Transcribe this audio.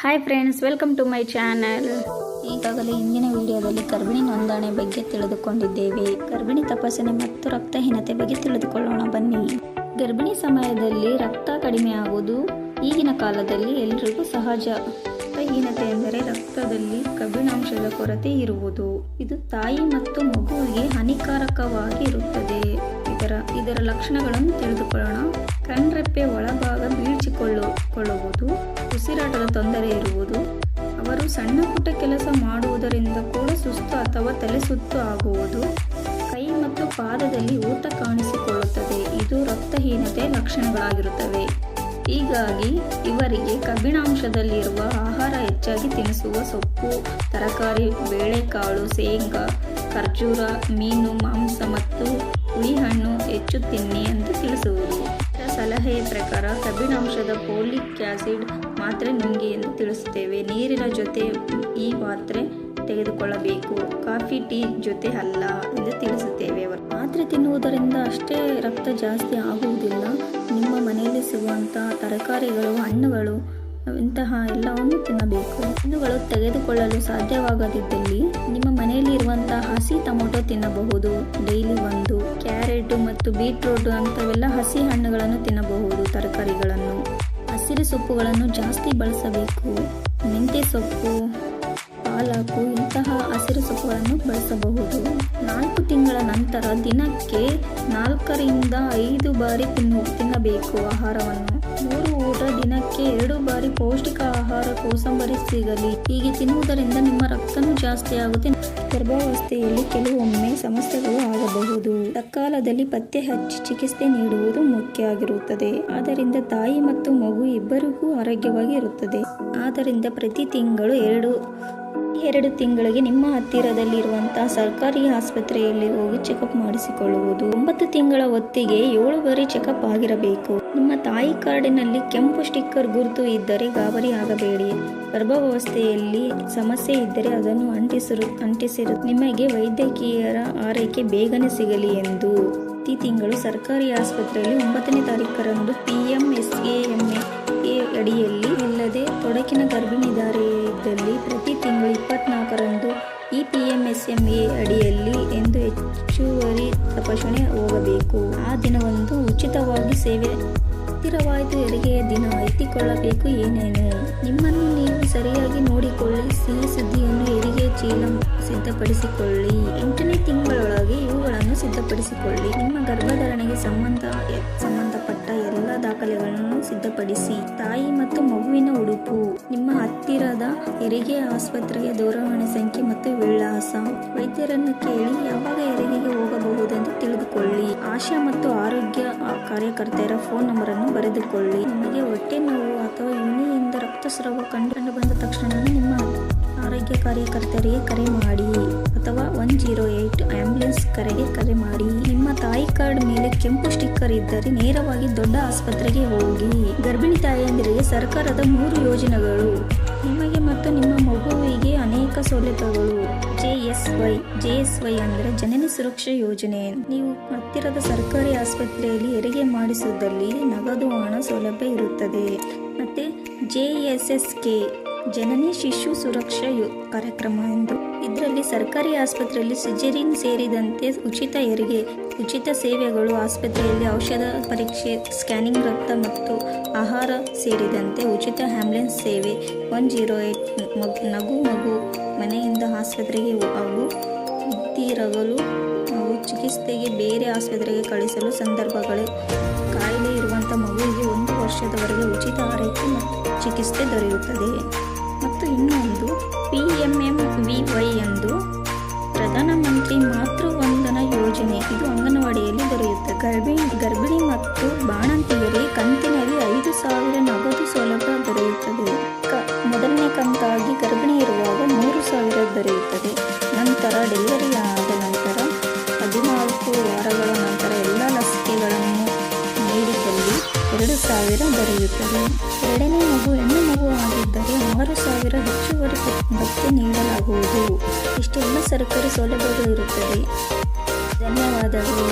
Hi friends, welcome to my channel. ಈಗಾಗಲೇ ಇಂದಿನ ವಿಡಿಯೋದಲ್ಲಿ ಗರ್ಭಿಣಿ ನೋಂದಣಿ ಬಗ್ಗೆ ತಿಳಿದುಕೊಂಡಿದ್ದೇವೆ. ಗರ್ಭಿಣಿ ತಪಾಸಣೆ ಮತ್ತು ರಕ್ತಹೀನತೆ ಬಗ್ಗೆ ತಿಳಿದುಕೊಳ್ಳೋಣ ಬನ್ನಿ. ಗರ್ಭಿಣಿ ಸಮಯದಲ್ಲಿ ರಕ್ತ ಕಡಿಮೆ ಆಗುವುದು ಈಗಿನ ಕಾಲದಲ್ಲಿ ಎಲ್ಲರಿಗೂ ಸಹಜ. ರಕ್ತಹೀನತೆ ಎಂದರೆ ರಕ್ತದಲ್ಲಿ ಕಬ್ಬಿಣಾಂಶದ ಕೊರತೆ ಇರುವುದು. ಇದು ತಾಯಿ ಮತ್ತು ಮಗುವಿಗೆ ಹಾನಿಕಾರಕವಾಗಿ ಇರುತ್ತದೆ. ಇದರ ಲಕ್ಷಣಗಳನ್ನು ತಿಳಿದುಕೊಳ್ಳೋಣ. ಕಣ್ರೆಪ್ಪೆ ಒಳಭಾಗ ಬೀಳ್ಚಿಕೊಳ್ಳುವುದು, ಉಸಿರಾಟದ ತೊಂದರೆ ಇರುವುದು, ಅವರು ಸಣ್ಣ ಪುಟ್ಟ ಕೆಲಸ ಮಾಡುವುದರಿಂದ ಕೂಡ ಸುಸ್ತು ಅಥವಾ ತಲೆ ಸುತ್ತು ಆಗುವುದು, ಕೈ ಮತ್ತು ಪಾದದಲ್ಲಿ ಊತ ಕಾಣಿಸಿಕೊಳ್ಳುತ್ತದೆ. ಇದು ರಕ್ತಹೀನತೆ ಲಕ್ಷಣಗಳಾಗಿರುತ್ತವೆ. ಹೀಗಾಗಿ ಇವರಿಗೆ ಕಬ್ಬಿಣಾಂಶದಲ್ಲಿರುವ ಆಹಾರ ಹೆಚ್ಚಾಗಿ ತಿನ್ನಿಸುವ ಸೊಪ್ಪು, ತರಕಾರಿ, ಬೇಳೆಕಾಳು, ಶೇಂಗಾ, ಖರ್ಜೂರ, ಮೀನು, ಮಾಂಸ ಮತ್ತು ಹುಳಿಹಣ್ಣು ಹೆಚ್ಚು ತಿನ್ನಿ ಎಂದು ತಿಳಿಸುವುದು. ಸಲಹೆಯ ಪ್ರಕಾರ ಕಬ್ಬಿಣಾಂಶದ ಫೋಲಿಕ್ ಆಸಿಡ್ ಮಾತ್ರೆ ನುಂಗಿ ಎಂದು ತಿಳಿಸುತ್ತೇವೆ. ನೀರಿನ ಜೊತೆ ಈ ಮಾತ್ರೆ ತೆಗೆದುಕೊಳ್ಳಬೇಕು, ಕಾಫಿ ಟೀ ಜೊತೆ ಅಲ್ಲ ಎಂದು ತಿಳಿಸುತ್ತೇವೆ. ಮಾತ್ರೆ ತಿನ್ನುವುದರಿಂದ ಅಷ್ಟೇ ರಕ್ತ ಜಾಸ್ತಿ ಆಗುವುದಿಲ್ಲ. ನಿಮ್ಮ ಮನೆಯಲ್ಲಿ ಸಿಗುವಂತಹ ತರಕಾರಿಗಳು, ಹಣ್ಣುಗಳು ಇಂತಹ ಎಲ್ಲವನ್ನು ತಿನ್ನಬೇಕು. ಹಣ್ಣುಗಳು ತೆಗೆದುಕೊಳ್ಳಲು ಸಾಧ್ಯವಾಗದಿದ್ದಲ್ಲಿ ನಿಮ್ಮ ಮನೆಯಲ್ಲಿ ಇರುವಂತಹ ಹಸಿ ಟೊಮೊಟೊ ತಿನ್ನಬಹುದು. ಡೈಲಿ ಒಂದು ಕ್ಯಾರೆಟ್ ಮತ್ತು ಬೀಟ್ರೂಟ್ ಅಂತವೆಲ್ಲ ಹಸಿ ಹಣ್ಣುಗಳನ್ನು ತಿನ್ನಬಹುದು. ತರಕಾರಿಗಳನ್ನು, ಹಸಿರು ಸೊಪ್ಪುಗಳನ್ನು ಜಾಸ್ತಿ ಬಳಸಬೇಕು. ಮೆಂತ್ಯ ಸೊಪ್ಪು, ಪಾಲಕು ಇಂತಹ ಹಸಿರು ಸೊಪ್ಪುಗಳನ್ನು ಬಳಸಬಹುದು. 4 ತಿಂಗಳ ನಂತರ ದಿನಕ್ಕೆ 4 ರಿಂದ 5 ಬಾರಿ ತಿನ್ನಬೇಕು ಆಹಾರವನ್ನು. 3 ಊಟ, ದಿನಕ್ಕೆ 2 ಬಾರಿ ಪೌಷ್ಟಿಕ ಆಹಾರ, ಕೋಸಂಬರಿ ಸಿಗಲಿ. ಹೀಗೆ ತಿನ್ನುವುದರಿಂದ ನಿಮ್ಮ ರಕ್ತನೂ ಜಾಸ್ತಿ ಆಗುತ್ತೆ. ಗರ್ಭಾವಸ್ಥೆಯಲ್ಲಿ ಕೆಲವೊಮ್ಮೆ ಸಮಸ್ಯೆಗಳು ಆಗಬಹುದು. ಸಕಾಲದಲ್ಲಿ ಪತ್ತೆ ಹಚ್ಚಿ ಚಿಕಿತ್ಸೆ ನೀಡುವುದು ಮುಖ್ಯ ಆಗಿರುತ್ತದೆ. ಆದ್ದರಿಂದ ತಾಯಿ ಮತ್ತು ಮಗು ಇಬ್ಬರಿಗೂ ಆರೋಗ್ಯವಾಗಿ ಇರುತ್ತದೆ. ಆದ್ದರಿಂದ ಪ್ರತಿ ತಿಂಗಳು 2 ತಿಂಗಳಿಗೆ ನಿಮ್ಮ ಹತ್ತಿರದಲ್ಲಿರುವಂತಹ ಸರ್ಕಾರಿ ಆಸ್ಪತ್ರೆಯಲ್ಲಿ ಹೋಗಿ ಚೆಕಪ್ ಮಾಡಿಸಿಕೊಳ್ಳುವುದು. 9 ತಿಂಗಳ ಹೊತ್ತಿಗೆ 7 ಬಾರಿ ಚೆಕಪ್ ಆಗಿರಬೇಕು. ನಿಮ್ಮ ತಾಯಿ ಕಾರ್ಡಿನಲ್ಲಿ ಕೆಂಪು ಸ್ಟಿಕ್ಕರ್ ಗುರುತು ಇದ್ದರೆ ಗಾಬರಿ ಆಗಬೇಡಿ. ಗರ್ಭಾವಸ್ಥೆಯಲ್ಲಿ ಸಮಸ್ಯೆ ಇದ್ದರೆ ಅದನ್ನು ಅಂಟಿಸಿರು. ನಿಮಗೆ ವೈದ್ಯಕೀಯರ ಆರೈಕೆ ಬೇಗನೆ ಸಿಗಲಿ ಎಂದು. ಪ್ರತಿ ತಿಂಗಳು ಸರ್ಕಾರಿ ಆಸ್ಪತ್ರೆಯಲ್ಲಿ 9ನೇ ತಾರೀಖರಂದು PMSAMA ಅಡಿಯಲ್ಲಿ ಇಲ್ಲದೆ ತೊಡಕಿನ ಗರ್ಭಿಣಿದಾರೆ ಇದ್ದಲ್ಲಿ ಪ್ರತಿ ತಿಂಗಳು 24ರಂದು ಈ PMSAMA ಅಡಿಯಲ್ಲಿ ಎಂದು ಹೆಚ್ಚುವರಿ ತಪಾಸಣೆ ಹೋಗಬೇಕು. ಆ ದಿನವಂದು ಉಚಿತವಾಗಿ ಸೇವೆ. ಹತ್ತಿರವಾಯಿತು ಹೆರಿಗೆಯ ದಿನ, ಎತ್ತಿಕೊಳ್ಳಬೇಕು ಏನೇನು. ನಿಮ್ಮನ್ನು ನೀವು ಸರಿಯಾಗಿ ನೋಡಿಕೊಳ್ಳಿ. ಸಿಹಿ ಸುದ್ದಿಯನ್ನು ಹೆರಿಗೆ ಚೀಲ ಸಿದ್ಧಪಡಿಸಿಕೊಳ್ಳಿ. 8ನೇ ತಿಂಗಳೊಳಗೆ ಇವುಗಳನ್ನು ಸಿದ್ಧಪಡಿಸಿಕೊಳ್ಳಿ. ನಿಮ್ಮ ಗರ್ಭಧಾರಣೆಗೆ ಸಂಬಂಧಪಟ್ಟ ಎಲ್ಲ ದಾಖಲೆಗಳನ್ನು ಸಿದ್ಧಪಡಿಸಿ. ತಾಯಿ ಮತ್ತು ಮಗುವಿನ ಉಡುಪು, ನಿಮ್ಮ ಹತ್ತಿರದ ಹೆರಿಗೆ ಆಸ್ಪತ್ರೆಯ ದೂರವಾಣಿ ಸಂಖ್ಯೆ ಮತ್ತು ವಿಳಾಸ. ವೈದ್ಯರನ್ನು ಕೇಳಿ ಯಾವಾಗ ಹೆರಿಗೆಗೆ ಹೋಗಬಹುದೆಂದು ತಿಳಿದುಕೊಳ್ಳಿ. ಆಶಾ ಮತ್ತು ಆರೋಗ್ಯ ಕಾರ್ಯಕರ್ತೆಯರ ಫೋನ್ ನಂಬರನ್ನು ಬರೆದುಕೊಳ್ಳಿ. ನಿಮಗೆ ಹೊಟ್ಟೆ ನೋವು ಅಥವಾ ಯೋನಿಯಿಂದ ರಕ್ತಸ್ರಾವ ಕಂಡು ಬಂದ ತಕ್ಷಣ ನಿಮ್ಮ ಆರೋಗ್ಯ ಕಾರ್ಯಕರ್ತರಿಗೆ ಕರೆ ಮಾಡಿ ಅಥವಾ 108 ಆಂಬ್ಯುಲೆನ್ಸ್ ಕರೆ ಮಾಡಿ. ನಿಮ್ಮ ತಾಯಿ ಕಾರ್ಡ್ ಮೇಲೆ ಕೆಂಪು ಸ್ಟಿಕ್ಕರ್ ಇದ್ದರೆ ನೇರವಾಗಿ ದೊಡ್ಡ ಆಸ್ಪತ್ರೆಗೆ ಹೋಗಿ. ಗರ್ಭಿಣಿ ತಾಯಂದಿರಿಗೆ ಸರ್ಕಾರದ 3 ಯೋಜನೆಗಳು. ನಿಮಗೆ ಮತ್ತು ನಿಮ್ಮ ಮಗುವಿಗೆ ಅನೇಕ ಸೌಲಭ್ಯಗಳು. JSY ಅಂದರೆ ಜನನಿ ಸುರಕ್ಷಾ ಯೋಜನೆ. ನೀವು ಹತ್ತಿರದ ಸರ್ಕಾರಿ ಆಸ್ಪತ್ರೆಯಲ್ಲಿ ಹೆರಿಗೆ ಮಾಡಿಸುವುದಲ್ಲಿ ನಗದು ಹಣ ಸೌಲಭ್ಯ ಇರುತ್ತದೆ. ಮತ್ತೆ JSSK ಜನನಿ ಶಿಶು ಸುರಕ್ಷಾ ಕಾರ್ಯಕ್ರಮ ಎಂದು. ಇದರಲ್ಲಿ ಸರ್ಕಾರಿ ಆಸ್ಪತ್ರೆಯಲ್ಲಿ ಸಿಜೇರಿಯನ್ ಸೇರಿದಂತೆ ಉಚಿತ ಹೆರಿಗೆ, ಉಚಿತ ಸೇವೆಗಳು, ಆಸ್ಪತ್ರೆಯಲ್ಲಿ ಔಷಧ ಪರೀಕ್ಷೆ, ಸ್ಕ್ಯಾನಿಂಗ್, ರಕ್ತ ಮತ್ತು ಆಹಾರ ಸೇರಿದಂತೆ ಉಚಿತ ಆಂಬ್ಯುಲೆನ್ಸ್ ಸೇವೆ. 108 ಮಗು ಮನೆಯಿಂದ ಆಸ್ಪತ್ರೆಗೆ ಹಾಗೂ ಇದ್ದಿರಗಲು ಹಾಗೂ ಚಿಕಿತ್ಸೆಗೆ ಬೇರೆ ಆಸ್ಪತ್ರೆಗೆ ಕಳಿಸಲು ಸಂದರ್ಭಗಳು. ಕಾಯಿಲೆ ಇರುವಂಥ ಮಗುವಿಗೆ 1 ವರ್ಷದವರೆಗೆ ಉಚಿತ ಆರೈಕೆ ಮತ್ತು ಚಿಕಿತ್ಸೆ ದೊರೆಯುತ್ತದೆ. ಮತ್ತು ಇನ್ನೊಂದು PMMVY ಎಂದು ಪ್ರಧಾನಮಂತ್ರಿ ಮಾತೃವಂದನಾ ಯೋಜನೆ. ಇದು ಅಂಗನವಾಡಿಯಲ್ಲಿ ದೊರೆಯುತ್ತದೆ. ಗರ್ಭಿಣಿ ಮತ್ತು ಬಾಣಂತಿಯರಿಗೆ ಕಂತಿನಲ್ಲಿ 5,000 ನಗದು ಸೌಲಭ್ಯ ದೊರೆಯುತ್ತದೆ. ಮೊದಲನೇ ಕಂತಾಗಿ ಗರ್ಭಿಣಿ ಇರುವಾಗ 3,000 ದೊರೆಯುತ್ತದೆ. ನಂತರ ಡೆಲಿವರಿ ಆದ ನಂತರ 14 ವಾರಗಳ ನಂತರ ಎಲ್ಲ ಲಸಿಕೆಗಳನ್ನು ನೀಡಿದಲ್ಲಿ 2,000 ದೊರೆಯುತ್ತದೆ. 2ನೇ ಮಗು ಹೆಣ್ಣು ಮಗು ಆಗಿದ್ದರೆ 6,000 ಹೆಚ್ಚುವರಿ ಭತ್ಯೆ ನೀಡಲಾಗುವುದು. ಇಷ್ಟೆಲ್ಲ ಸರ್ಕಾರಿ ಸೌಲಭ್ಯಗಳು ಇರುತ್ತದೆ. ಧನ್ಯವಾದಗಳು.